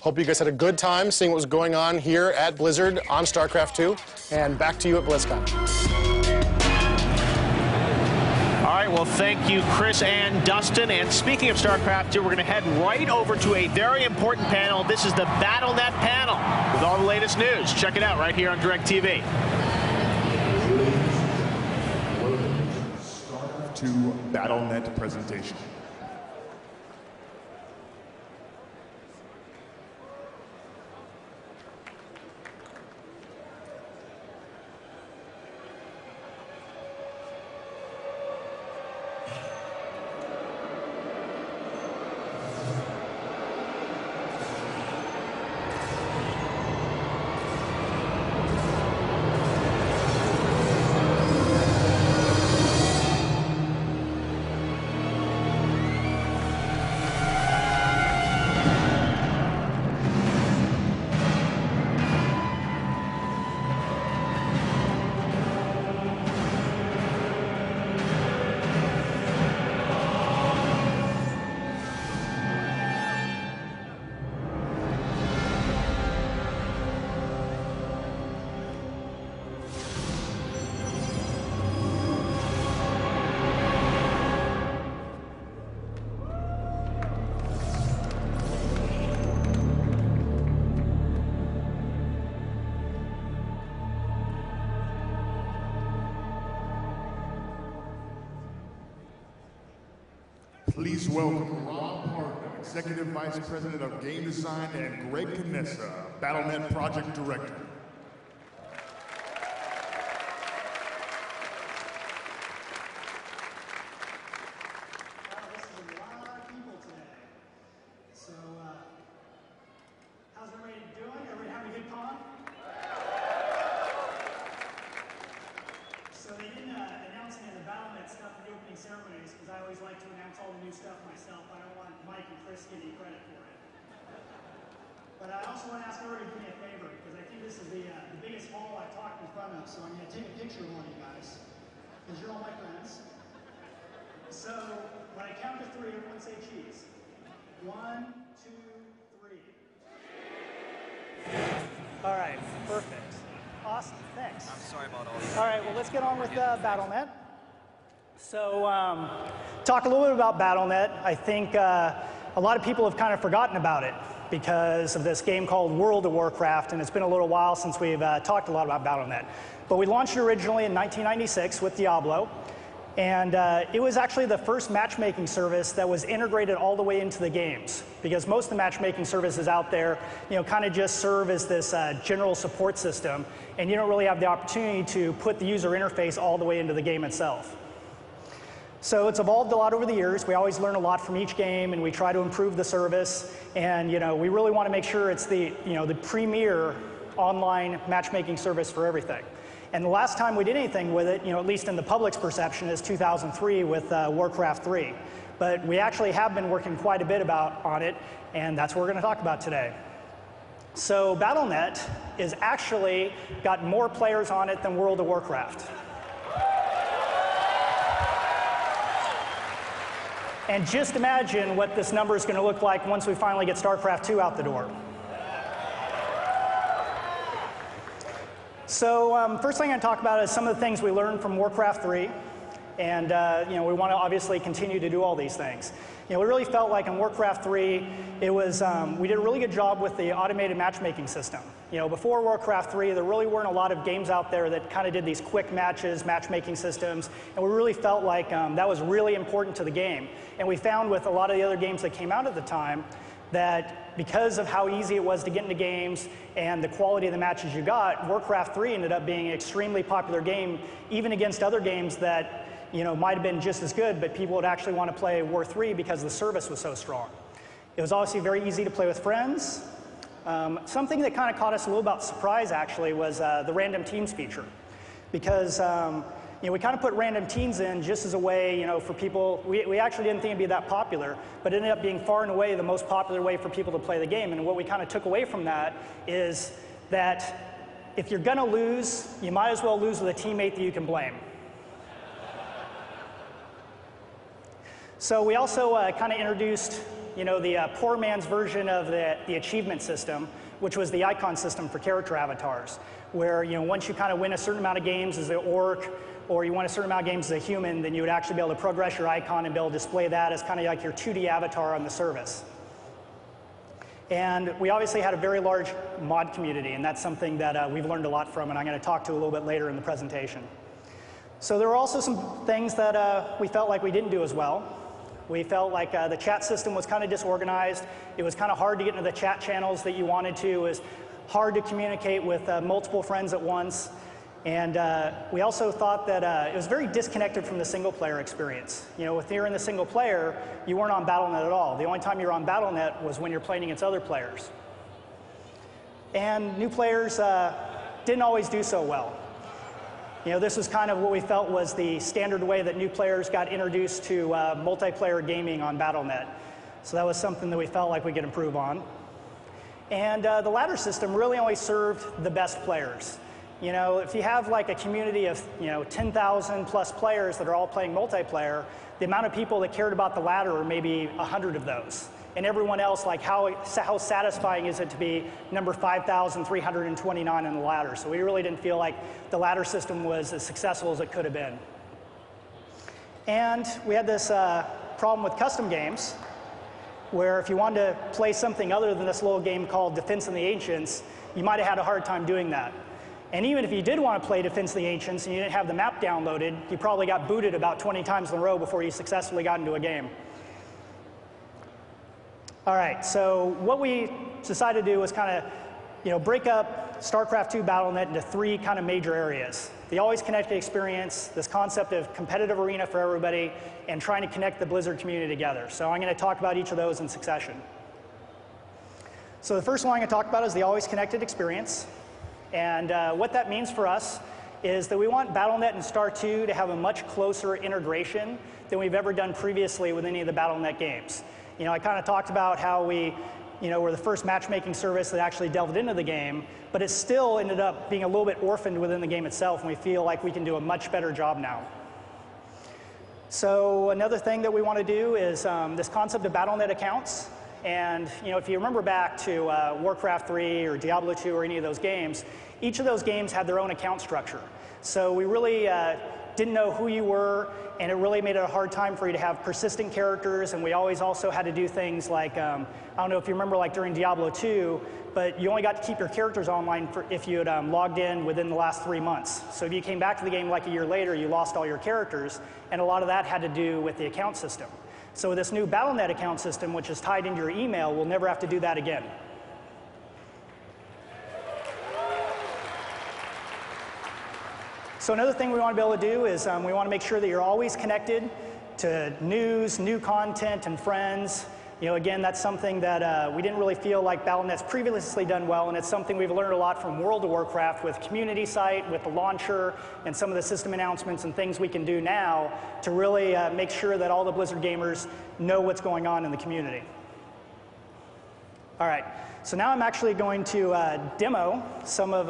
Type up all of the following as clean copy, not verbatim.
Hope you guys had a good time seeing what was going on here at Blizzard on StarCraft 2. And back to you at BlizzCon. All right, well, thank you, Chris and Dustin. And speaking of StarCraft 2, we're going to head right over to a very important panel. This is the BattleNet panel with all the latest news. Check it out right here on DirecTV. StarCraft 2 BattleNet presentation. Please welcome Rob Parton, Executive Vice President of Game Design, and Greg Canessa, BattleNet Project Director. This is a lot of people today. So, how's everybody doing? Everybody having a good con? So they didn't announce any of the BattleNet stuff in the opening ceremonies because I always like to announce all the new stuff myself. I don't want Mike and Chris getting credit for it. But I also want to ask everybody to do me a favor because I think this is the biggest hall I've talked in front of. So I'm going to take a picture of one of you guys because you're all my friends. So when I count to 3, everyone say cheese. 1, 2, 3. All right, perfect. Awesome, thanks. I'm sorry about all this. All right, well, let's get on with BattleNet. So, talk a little bit about BattleNet. I think a lot of people have kind of forgotten about it because of this game called World of Warcraft, and it's been a little while since we've talked a lot about BattleNet. But we launched it originally in 1996 with Diablo, and it was actually the first matchmaking service that was integrated all the way into the games, because most of the matchmaking services out there, you know, kind of just serve as this general support system, and you don't really have the opportunity to put the user interface all the way into the game itself. So it's evolved a lot over the years. We always learn a lot from each game, and we try to improve the service. And you know, we really want to make sure it's the the premier online matchmaking service for everything. And the last time we did anything with it, at least in the public's perception, is 2003 with Warcraft 3. But we actually have been working quite a bit on it, and that's what we're going to talk about today. So BattleNet is actually got more players on it than World of Warcraft. And just imagine what this number is going to look like once we finally get StarCraft 2 out the door. So first thing I'm going to talk about is some of the things we learned from Warcraft 3. And we want to obviously continue to do all these things. We really felt like in Warcraft 3, it was, we did a really good job with the automated matchmaking system. Before Warcraft 3, there really weren't a lot of games out there that kind of did these quick matchmaking systems, and we really felt like that was really important to the game. And we found with a lot of the other games that came out at the time that because of how easy it was to get into games and the quality of the matches you got, Warcraft 3 ended up being an extremely popular game, even against other games that might have been just as good, but people would actually want to play War 3 because the service was so strong. It was obviously very easy to play with friends. Something that kind of caught us a little bit surprise, actually, was the random teams feature. Because we kind of put random teams in just as a way, for people. We actually didn't think it'd be that popular, but it ended up being far and away the most popular way for people to play the game. And what we kind of took away from that is that if you're going to lose, you might as well lose with a teammate that you can blame. So we also kind of introduced you know, the poor man's version of the achievement system, which was the icon system for character avatars, where, you know, once you kind of win a certain amount of games as an orc, or you win a certain amount of games as a human, then you would actually be able to progress your icon and be able to display that as kind of like your 2D avatar on the service. And we obviously had a very large mod community, and that's something that we've learned a lot from, and I'm going to talk to a little bit later in the presentation. So there were also some things that we felt like we didn't do as well. We felt like the chat system was kind of disorganized. It was kind of hard to get into the chat channels that you wanted to. It was hard to communicate with multiple friends at once. And we also thought that it was very disconnected from the single player experience. You know, if you're in the single player, you weren't on BattleNet at all. The only time you're on BattleNet was when you're playing against other players. And new players didn't always do so well. You know, this was kind of what we felt was the standard way that new players got introduced to multiplayer gaming on BattleNet. So that was something that we felt like we could improve on. And the ladder system really only served the best players. You know, if you have like a community of, you know, 10,000 plus players that are all playing multiplayer, the amount of people that cared about the ladder are maybe 100 of those. And everyone else, like how satisfying is it to be number 5,329 in the ladder? So we really didn't feel like the ladder system was as successful as it could have been. And we had this problem with custom games, where if you wanted to play something other than this little game called Defense of the Ancients, you might have had a hard time doing that. And even if you did want to play Defense of the Ancients and you didn't have the map downloaded, you probably got booted about 20 times in a row before you successfully got into a game. All right, so what we decided to do was kind of, you know, break up StarCraft II BattleNet into three kind of major areas. The always connected experience, this concept of competitive arena for everybody, and trying to connect the Blizzard community together. So I'm going to talk about each of those in succession. So the first one I'm going to talk about is the always connected experience. And what that means for us is that we want BattleNet and Star 2 to have a much closer integration than we've ever done previously with any of the BattleNet games. You know, I kind of talked about how we, you know, were the first matchmaking service that actually delved into the game, but it still ended up being a little bit orphaned within the game itself, and we feel like we can do a much better job now. So another thing that we want to do is this concept of BattleNet accounts. And you know, if you remember back to Warcraft 3 or Diablo 2 or any of those games, each of those games had their own account structure. So we really didn't know who you were, and it really made it a hard time for you to have persistent characters, and we always also had to do things like, I don't know if you remember like during Diablo 2, but you only got to keep your characters online if you had logged in within the last 3 months. So if you came back to the game like a year later, you lost all your characters, and a lot of that had to do with the account system. So with this new BattleNet account system, which is tied into your email, we'll never have to do that again. So another thing we want to be able to do is we want to make sure that you're always connected to news, new content, and friends. You know, again, that's something that we didn't really feel like BattleNet's previously done well, and it's something we've learned a lot from World of Warcraft with community site, with the launcher, and some of the system announcements and things we can do now to really make sure that all the Blizzard gamers know what's going on in the community. All right, so now I'm actually going to demo some of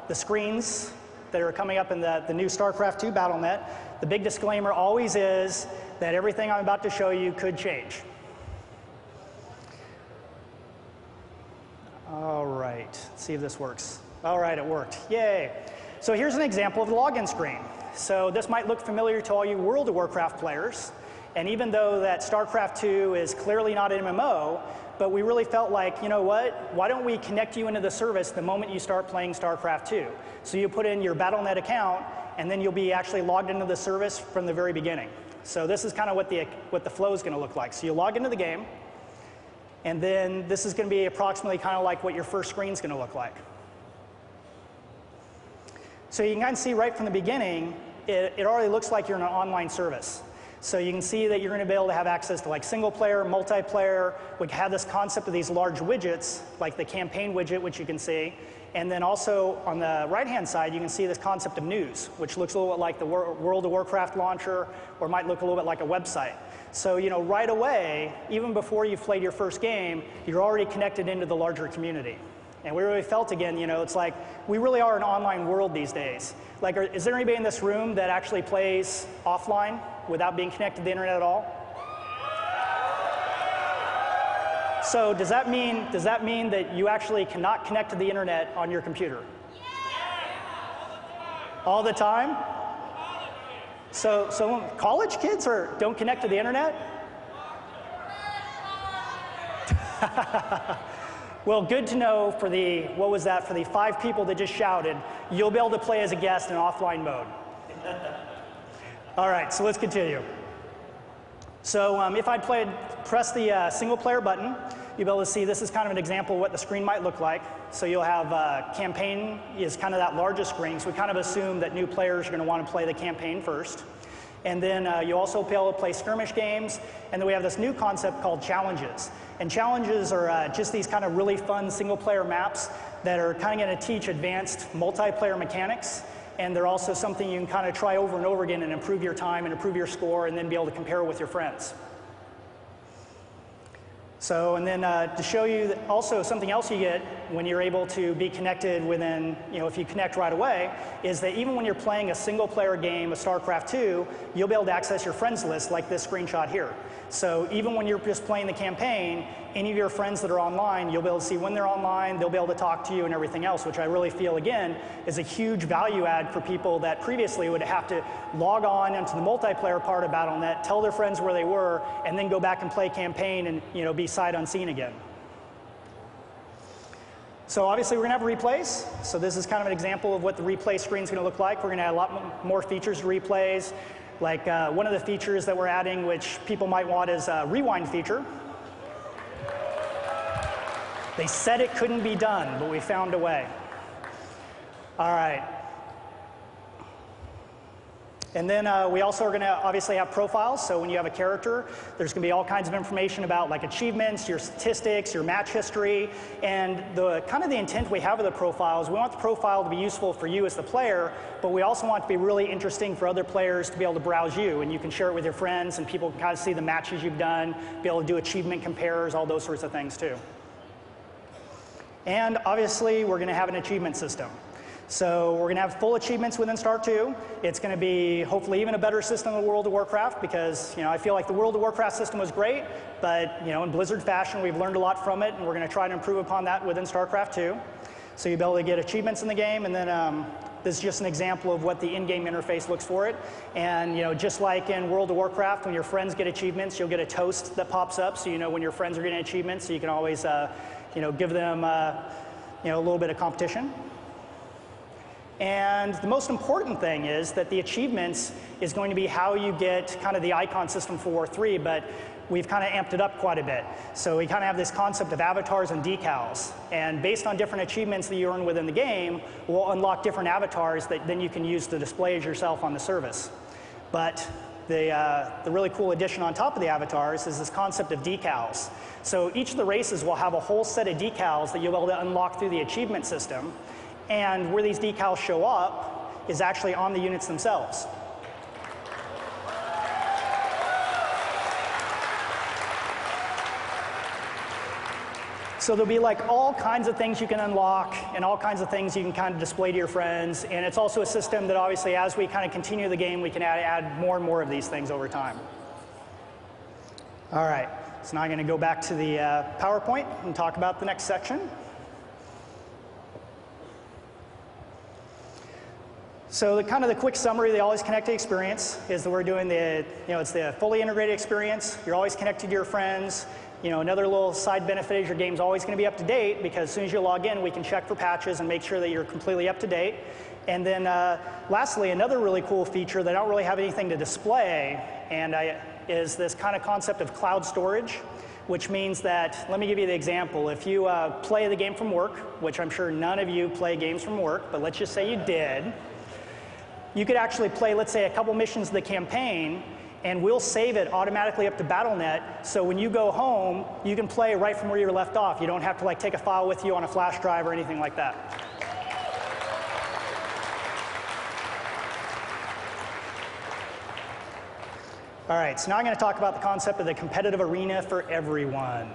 the screens that are coming up in the new StarCraft II BattleNet. The big disclaimer always is that everything I'm about to show you could change. All right, let's see if this works. All right, it worked. Yay. So here's an example of the login screen. So this might look familiar to all you World of Warcraft players. And even though that StarCraft II is clearly not an MMO, but we really felt like, you know what, why don't we connect you into the service the moment you start playing StarCraft II? So you put in your BattleNet account, and then you'll be actually logged into the service from the very beginning. So this is kind of what the flow is going to look like. So you log into the game, and then this is going to be approximately kind of like what your first screen is going to look like. So you can kind of see right from the beginning, it already looks like you're in an online service. So you can see that you're going to be able to have access to like single player, multiplayer. We have this concept of these large widgets, like the campaign widget, which you can see. And then also on the right-hand side, you can see this concept of news, which looks a little bit like the World of Warcraft launcher, or might look a little bit like a website. So, you know, right away, even before you've played your first game, you're already connected into the larger community. And we really felt, again, you know, it's like we really are an online world these days. Like, is there anybody in this room that actually plays offline without being connected to the internet at all? So does that mean that you actually cannot connect to the internet on your computer? All the time? So college kids don't connect to the internet? Well, good to know for the, what was that, for the 5 people that just shouted, you'll be able to play as a guest in offline mode. All right, so let's continue. So if I'd press the single player button, you'll be able to see this is kind of an example of what the screen might look like. So you'll have campaign is kind of that largest screen, so we kind of assume that new players are going to want to play the campaign first. And then you also be able to play skirmish games, and then we have this new concept called challenges. And challenges are just these kind of really fun single-player maps that are kind of going to teach advanced multiplayer mechanics, and they're also something you can kind of try over and over again and improve your time and improve your score and then be able to compare with your friends. So, and then to show you that also something else you get when you're able to be connected within, if you connect right away, is that even when you're playing a single player game of StarCraft 2, you'll be able to access your friends list like this screenshot here. So even when you're just playing the campaign, any of your friends that are online, you'll be able to see when they're online, they'll be able to talk to you and everything else, which I really feel, again, is a huge value add for people that previously would have to log on into the multiplayer part of Battle.net, tell their friends where they were, and then go back and play campaign and be sight unseen again. So obviously we're going to have replays. So this is kind of an example of what the replay screen is going to look like. We're going to add a lot more features to replays. Like one of the features that we're adding, which people might want, is a rewind feature. They said it couldn't be done, but we found a way. All right. And then we also are going to obviously have profiles. So when you have a character, there's going to be all kinds of information about like achievements, your statistics, your match history. And the kind of the intent we have of the profile is we want the profile to be useful for you as the player, but we also want it to be really interesting for other players to be able to browse you. And you can share it with your friends, and people can kind of see the matches you've done, be able to do achievement compares, all those sorts of things too. And obviously, we're going to have an achievement system. So we're going to have full achievements within Star 2. It's going to be hopefully even a better system than World of Warcraft, because I feel like the World of Warcraft system was great, but in Blizzard fashion, we've learned a lot from it, and we're going to try to improve upon that within StarCraft 2. So you'll be able to get achievements in the game, and then this is just an example of what the in-game interface looks for it. And just like in World of Warcraft, when your friends get achievements, you'll get a toast that pops up, so you know when your friends are getting achievements, so you can always give them a little bit of competition. And the most important thing is that the achievements is going to be how you get kind of the icon system for War 3, but we've kind of amped it up quite a bit. So we kind of have this concept of avatars and decals. And based on different achievements that you earn within the game, we'll unlock different avatars that then you can use to display as yourself on the service. But the really cool addition on top of the avatars is this concept of decals. So each of the races will have a whole set of decals that you'll be able to unlock through the achievement system. And where these decals show up is actually on the units themselves. So there'll be like all kinds of things you can unlock and all kinds of things you can kind of display to your friends. And it's also a system that obviously as we kind of continue the game, we can add more and more of these things over time. All right, so now I'm going to go back to the PowerPoint and talk about the next section. So the quick summary of the Always Connected experience is that we're doing it's the fully integrated experience. You're always connected to your friends. Another little side benefit is your game's always going to be up to date, because as soon as you log in, we can check for patches and make sure that you're completely up to date. And then lastly, another really cool feature that I don't really have anything to display is this kind of concept of cloud storage, which means that, let me give you the example. If you play the game from work, which I'm sure none of you play games from work, but let's just say you did, you could actually play, let's say, a couple missions of the campaign, and we'll save it automatically up to Battle.net, so when you go home, you can play right from where you left off. You don't have to take a file with you on a flash drive or anything like that. All right, so now I'm going to talk about the concept of the competitive arena for everyone.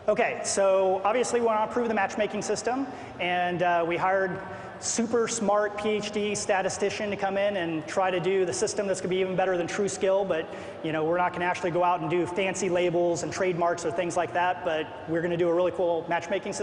Okay, so obviously we want to improve the matchmaking system, and we hired super smart PhD statistician to come in and try to do the system that's going to be even better than true skill, but we're not going to actually go out and do fancy labels and trademarks or things like that, but we're going to do a really cool matchmaking system.